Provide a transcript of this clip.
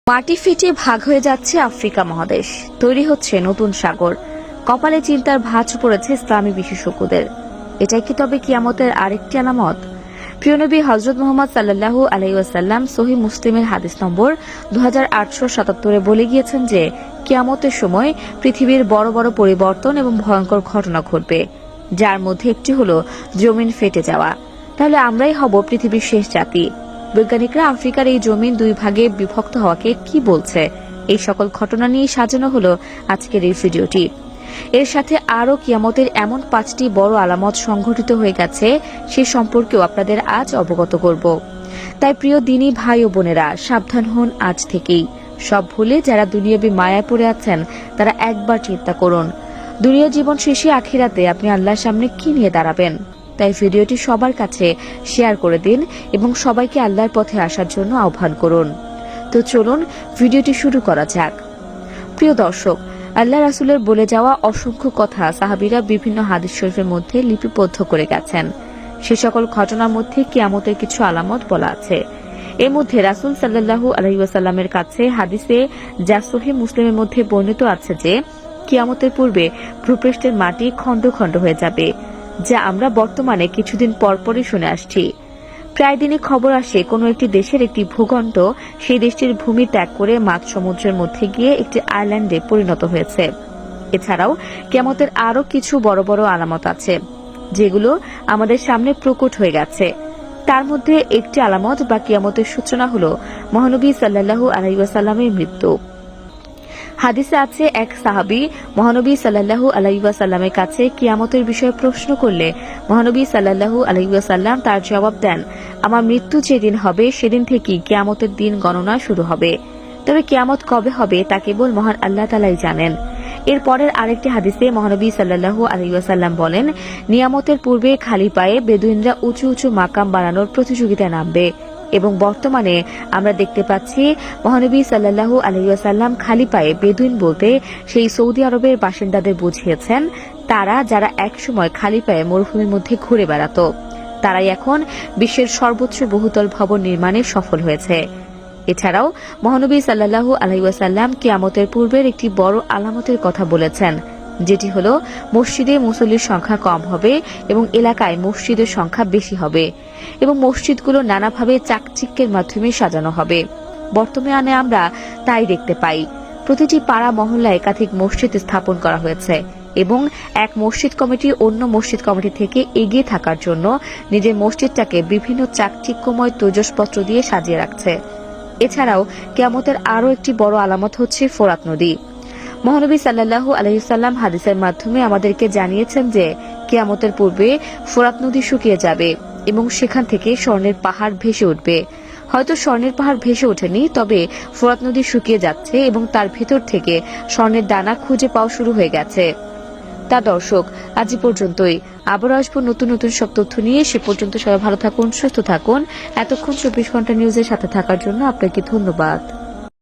মাটি ফেটে ভাগ হয়ে যাচ্ছে আফ্রিকা মহাদেশ, তৈরি হচ্ছে নতুন সাগর। কপালে চিন্তার ভাঁজ পড়েছে ইসলামী বিশেষজ্ঞদের। এটাই কি তবে কিয়ামতের আরেকটি আলামত? প্রিয় নবী হযরত মুহাম্মদ সাল্লাল্লাহু আলাইহি ওয়াসাল্লাম সহিহ মুসলিমের হাদিস নম্বর 2877 বলে গিয়েছেন যে কিয়ামতের সময় পৃথিবীর বড় বড় পরিবর্তন এবং ভয়ঙ্কর ঘটনা ঘটবে, যার মধ্যে একটি হলো জমিন ফেটে যাওয়া। তাহলে আমরাই হব পৃথিবীর শেষ জাতি। বৈজ্ঞানিকরা আফ্রিকার এই জমিন দুই ভাগে বিভক্ত হওয়াকে কি বলছে, এই সকল ঘটনা নিয়ে সাজানো হলো আজকের এই ভিডিওটি। এর সাথে আরও কিয়ামতের এমন 5টি বড় আলামত সংঘটিত হয়ে গেছে, সে সম্পর্কেও আপনাদের আজ অবগত করব। তাই প্রিয় দিনী ভাই ও বোনেরা, সাবধান হন আজ থেকেই। সব ভুলে যারা দুনিয়াবী মায়ায় পড়ে আছেন তারা একবার চিন্তা করুন, দুনিয়া জীবন শেষে আখিরাতে আপনি আল্লাহর সামনে কি নিয়ে দাঁড়াবেন। তাই ভিডিওটি সবার কাছে শেয়ার করে দিন এবং সবাইকে আল্লাহর পথে আসার জন্য আহ্বান করুন। তো চলুন ভিডিওটি শুরু করা যাক। প্রিয় দর্শক, আল্লাহ রাসূলের বলে যাওয়া অসংখ্য কথা সাহাবীরা বিভিন্ন হাদিস শরীফের মধ্যে লিপিবদ্ধ করে গেছেন। সে সকল ঘটনার মধ্যে কিয়ামতের কিছু আলামত বলা আছে। এর মধ্যে রাসূল সাল্লাল্লাহু আলাইহি ওয়াসাল্লামের কাছে হাদিসে যা সহিহ মুসলিমের মধ্যে বর্ণিত আছে যে কিয়ামতের পূর্বে ভূপৃষ্ঠের মাটি খণ্ড খণ্ড হয়ে যাবে, যা আমরা বর্তমানে কিছুদিন পরপরই শুনে আসছি। প্রায় দিনই খবর আসে কোনো একটি দেশের একটি ভূখণ্ড সেই দেশটির ভূমি ত্যাগ করে মাঝ সমুদ্রের মধ্যে গিয়ে একটি আইল্যান্ডে পরিণত হয়েছে। এছাড়াও কিয়ামতের আরও কিছু বড় বড় আলামত আছে, যেগুলো আমাদের সামনে প্রকট হয়ে গেছে। তার মধ্যে একটি আলামত বা কিয়ামতের সূচনা হলো মহানবী সাল্লাল্লাহু আলাইহি ওয়াসাল্লামের মৃত্যু। হাদিসে আছে, এক সাহাবী মহানবী সাল্লাল্লাহু আলাইহি ওয়াসাল্লামের কাছে কিয়ামতের বিষয়ে প্রশ্ন করলে মহানবী সাল্লাল্লাহু আলাইহি ওয়াসাল্লাম তার জবাব দেন, আমার মৃত্যু যেদিন হবে সেদিন থেকেই কিয়ামতের দিন গণনা শুরু হবে। তবে কিয়ামত কবে হবে তা কেবল মহান আল্লাহ তাআলাই জানেন। এর পরের আরেকটি হাদিসে মহানবী সাল্লাল্লাহু আলাইহি ওয়াসাল্লাম বলেন, নিয়ামতের পূর্বে খালি পায়ে বেদুইনরা উঁচু উঁচু মাকাম বানানোর প্রতিযোগিতায় নামবে। এবং বর্তমানে আমরা দেখতে পাচ্ছি মহানবী সাল্লাল্লাহু আলাইহি ওয়াসাল্লাম খালি পায়ে বেদুইন বলতে সেই সৌদি আরবের বাসিন্দাদের বুঝিয়েছেন, তারা যারা একসময় খালি পায়ে মরুভূমির মধ্যে ঘুরে বেড়াত, তারাই এখন বিশ্বের সর্বোচ্চ বহুতল ভবন নির্মাণে সফল হয়েছে। এছাড়াও মহানবী সাল্লাল্লাহু আলাইহি ওয়াসাল্লাম কিয়ামতের পূর্বের একটি বড় আলামতের কথা বলেছেন, যেটি হলো মসজিদে মুসল্লির সংখ্যা কম হবে এবং এলাকায় মসজিদের সংখ্যা বেশি হবে এবং মসজিদগুলো নানাভাবে চাকচিক্যের মাধ্যমে সাজানো হবে। বর্তমানে আমরা তাই দেখতে পাই। প্রতিটি পাড়া মহল্লায় একাধিক মসজিদ স্থাপন করা হয়েছে এবং এক মসজিদ কমিটি অন্য মসজিদ কমিটি থেকে এগিয়ে থাকার জন্য নিজের মসজিদটাকে বিভিন্ন চাকচিক্যময় তৈজসপত্র দিয়ে সাজিয়ে রাখছে। এছাড়াও কিয়ামতের আরও একটি বড় আলামত হচ্ছে ফোরাত নদী। মহানবী সাল্লাল্লাহু আলাইহি ওয়াসাল্লাম হাদিসের মাধ্যমে আমাদেরকে জানিয়েছেন যে কিয়ামতের পূর্বে ফোরাত নদী শুকিয়ে যাবে এবং সেখান থেকে স্বর্ণের পাহাড় ভেসে উঠবে। হয়তো স্বর্ণের পাহাড় ভেসে ওঠেনি, তবে ফোরাত নদী শুকিয়ে যাচ্ছে এবং তার ভেতর থেকে স্বর্ণের দানা খুঁজে পাওয়া শুরু হয়ে গেছে। তা দর্শক, আজ পর্যন্তই। আবারও আসবো নতুন নতুন সব তথ্য নিয়ে। সে পর্যন্ত সবাই ভালো থাকুন, সুস্থ থাকুন। এতক্ষণ 24 ঘন্টা নিউজের সাথে থাকার জন্য আপনাকে ধন্যবাদ।